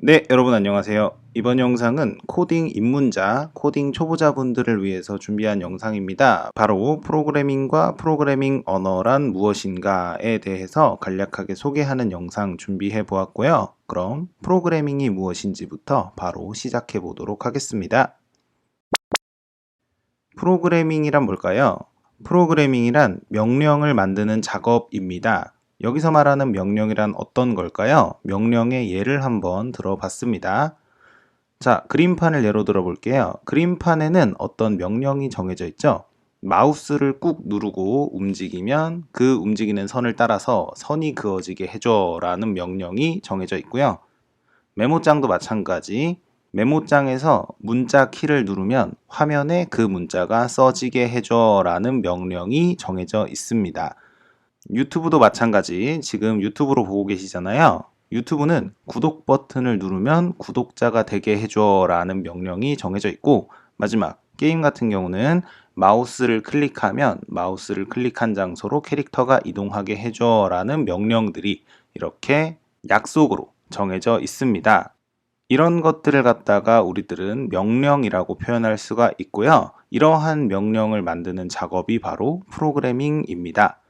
네, 여러분 안녕하세요. 이번 영상은 코딩 입문자, 코딩 초보자분들을 위해서 준비한 영상입니다. 바로 프로그래밍과 프로그래밍 언어란 무엇인가에 대해서 간략하게 소개하는 영상 준비해 보았고요. 그럼 프로그래밍이 무엇인지부터 바로 시작해 보도록 하겠습니다. 프로그래밍이란 뭘까요? 프로그래밍이란 명령을 만드는 작업입니다. 여기서 말하는 명령이란 어떤 걸까요? 명령의 예를 한번 들어봤습니다. 자, 그림판을 예로 들어 볼게요. 그림판에는 어떤 명령이 정해져 있죠? 마우스를 꾹 누르고 움직이면 그 움직이는 선을 따라서 선이 그어지게 해줘 라는 명령이 정해져 있고요. 메모장도 마찬가지. 메모장에서 문자 키를 누르면 화면에 그 문자가 써지게 해줘 라는 명령이 정해져 있습니다. 유튜브도 마찬가지. 지금 유튜브로 보고 계시잖아요. 유튜브는 구독 버튼을 누르면 구독자가 되게 해줘 라는 명령이 정해져 있고, 마지막 게임 같은 경우는 마우스를 클릭하면 마우스를 클릭한 장소로 캐릭터가 이동하게 해줘 라는 명령들이 이렇게 약속으로 정해져 있습니다. 이런 것들을 갖다가 우리들은 명령이라고 표현할 수가 있고요. 이러한 명령을 만드는 작업이 바로 프로그래밍입니다.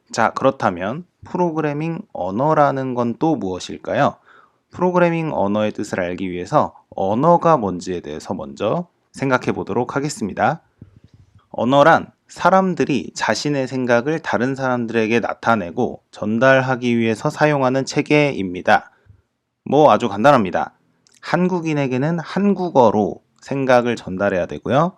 자, 그렇다면 프로그래밍 언어라는 건 또 무엇일까요? 프로그래밍 언어의 뜻을 알기 위해서 언어가 뭔지에 대해서 먼저 생각해 보도록 하겠습니다. 언어란 사람들이 자신의 생각을 다른 사람들에게 나타내고 전달하기 위해서 사용하는 체계입니다. 아주 간단합니다. 한국인에게는 한국어로 생각을 전달해야 되고요.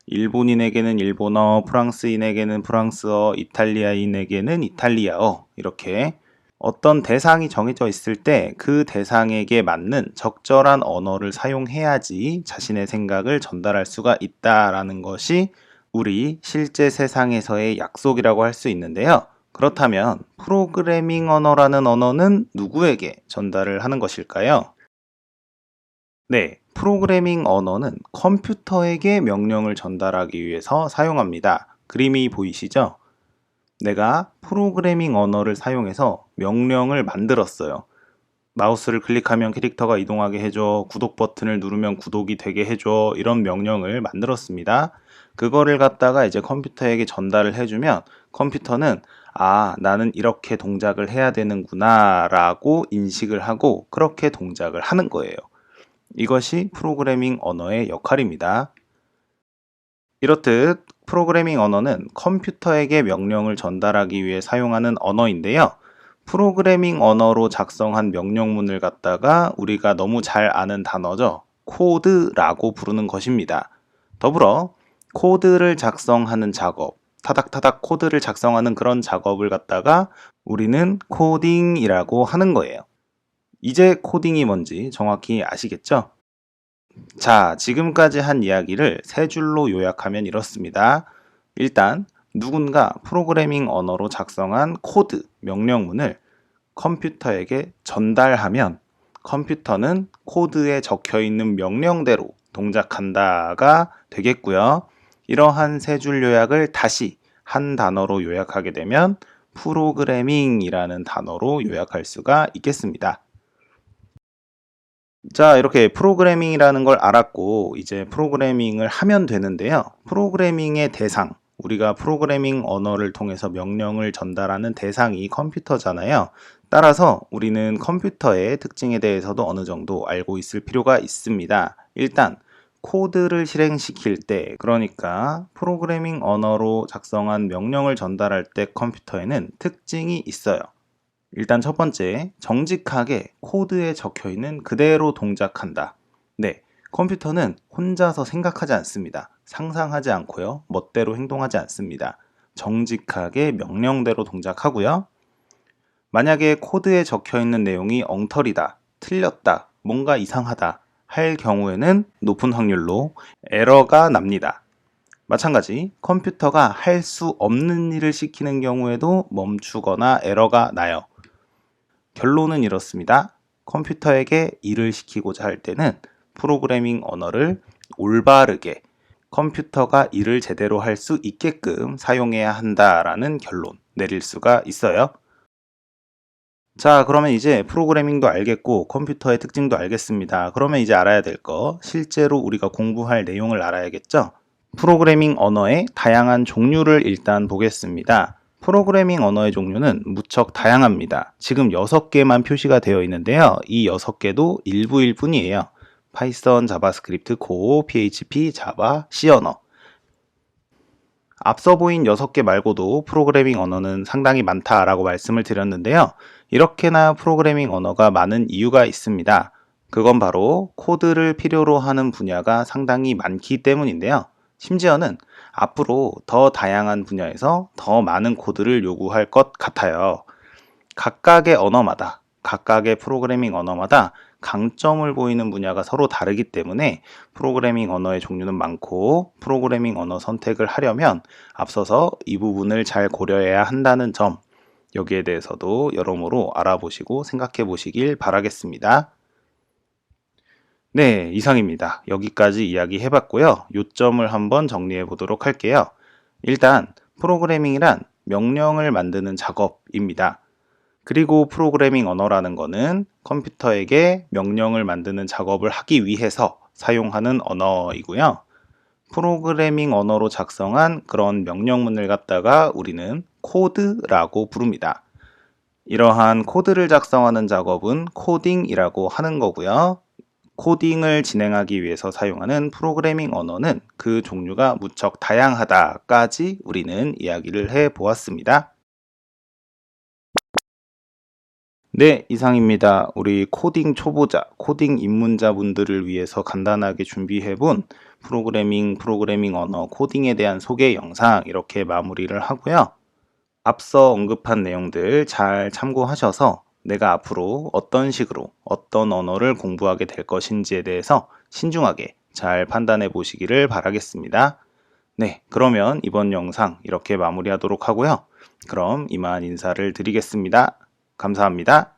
일본인에게는 일본어, 프랑스인에게는 프랑스어, 이탈리아인에게는 이탈리아어, 이렇게 어떤 대상이 정해져 있을 때 그 대상에게 맞는 적절한 언어를 사용해야지 자신의 생각을 전달할 수가 있다라는 것이 우리 실제 세상에서의 약속이라고 할 수 있는데요. 그렇다면 프로그래밍 언어라는 언어는 누구에게 전달을 하는 것일까요? 네, 프로그래밍 언어는 컴퓨터에게 명령을 전달하기 위해서 사용합니다. 그림이 보이시죠? 내가 프로그래밍 언어를 사용해서 명령을 만들었어요. 마우스를 클릭하면 캐릭터가 이동하게 해줘, 구독 버튼을 누르면 구독이 되게 해줘, 이런 명령을 만들었습니다. 그거를 갖다가 이제 컴퓨터에게 전달을 해주면 컴퓨터는 나는 이렇게 동작을 해야 되는구나 라고 인식을 하고 그렇게 동작을 하는 거예요. 이것이 프로그래밍 언어의 역할입니다. 이렇듯 프로그래밍 언어는 컴퓨터에게 명령을 전달하기 위해 사용하는 언어인데요. 프로그래밍 언어로 작성한 명령문을 갖다가 우리가 너무 잘 아는 단어죠. 코드라고 부르는 것입니다. 더불어 코드를 작성하는 작업, 타닥타닥 코드를 작성하는 그런 작업을 갖다가 우리는 코딩이라고 하는 거예요. 이제 코딩이 뭔지 정확히 아시겠죠? 자, 지금까지 한 이야기를 세 줄로 요약하면 이렇습니다. 일단, 누군가 프로그래밍 언어로 작성한 코드, 명령문을 컴퓨터에게 전달하면 컴퓨터는 코드에 적혀 있는 명령대로 동작한다가 되겠고요. 이러한 세 줄 요약을 다시 한 단어로 요약하게 되면 프로그래밍이라는 단어로 요약할 수가 있겠습니다. 자, 이렇게 프로그래밍이라는 걸 알았고 이제 프로그래밍을 하면 되는데요. 프로그래밍의 대상, 우리가 프로그래밍 언어를 통해서 명령을 전달하는 대상이 컴퓨터잖아요. 따라서 우리는 컴퓨터의 특징에 대해서도 어느 정도 알고 있을 필요가 있습니다. 일단 코드를 실행시킬 때, 그러니까 프로그래밍 언어로 작성한 명령을 전달할 때 컴퓨터에는 특징이 있어요. 일단 첫 번째, 정직하게 코드에 적혀 있는 그대로 동작한다. 네, 컴퓨터는 혼자서 생각하지 않습니다. 상상하지 않고요. 멋대로 행동하지 않습니다. 정직하게 명령대로 동작하고요. 만약에 코드에 적혀 있는 내용이 엉터리다, 틀렸다, 뭔가 이상하다 할 경우에는 높은 확률로 에러가 납니다. 마찬가지 컴퓨터가 할 수 없는 일을 시키는 경우에도 멈추거나 에러가 나요. 결론은 이렇습니다. 컴퓨터에게 일을 시키고자 할 때는 프로그래밍 언어를 올바르게 컴퓨터가 일을 제대로 할 수 있게끔 사용해야 한다라는 결론 내릴 수가 있어요. 자, 그러면 이제 프로그래밍도 알겠고 컴퓨터의 특징도 알겠습니다. 그러면 이제 알아야 될 거, 실제로 우리가 공부할 내용을 알아야겠죠? 프로그래밍 언어의 다양한 종류를 일단 보겠습니다. 프로그래밍 언어의 종류는 무척 다양합니다. 지금 6개만 표시가 되어 있는데요. 이 6개도 일부일 뿐이에요. 파이썬, 자바스크립트, 고, PHP, 자바, C 언어. 앞서 보인 6개 말고도 프로그래밍 언어는 상당히 많다라고 말씀을 드렸는데요. 이렇게나 프로그래밍 언어가 많은 이유가 있습니다. 그건 바로 코드를 필요로 하는 분야가 상당히 많기 때문인데요. 심지어는 앞으로 더 다양한 분야에서 더 많은 코드를 요구할 것 같아요. 각각의 언어마다, 각각의 프로그래밍 언어마다 강점을 보이는 분야가 서로 다르기 때문에 프로그래밍 언어의 종류는 많고, 프로그래밍 언어 선택을 하려면 앞서서 이 부분을 잘 고려해야 한다는 점, 여기에 대해서도 여러모로 알아보시고 생각해 보시길 바라겠습니다. 네, 이상입니다. 여기까지 이야기 해봤고요. 요점을 한번 정리해 보도록 할게요. 일단 프로그래밍이란 명령을 만드는 작업입니다. 그리고 프로그래밍 언어라는 거는 컴퓨터에게 명령을 만드는 작업을 하기 위해서 사용하는 언어이고요. 프로그래밍 언어로 작성한 그런 명령문을 갖다가 우리는 코드라고 부릅니다. 이러한 코드를 작성하는 작업은 코딩이라고 하는 거고요. 코딩을 진행하기 위해서 사용하는 프로그래밍 언어는 그 종류가 무척 다양하다까지 우리는 이야기를 해 보았습니다. 네, 이상입니다. 우리 코딩 초보자, 코딩 입문자분들을 위해서 간단하게 준비해본 프로그래밍 언어, 코딩에 대한 소개 영상 이렇게 마무리를 하고요. 앞서 언급한 내용들 잘 참고하셔서 내가 앞으로 어떤 식으로 어떤 언어를 공부하게 될 것인지에 대해서 신중하게 잘 판단해 보시기를 바라겠습니다. 네, 그러면 이번 영상 이렇게 마무리하도록 하고요. 그럼 이만 인사를 드리겠습니다. 감사합니다.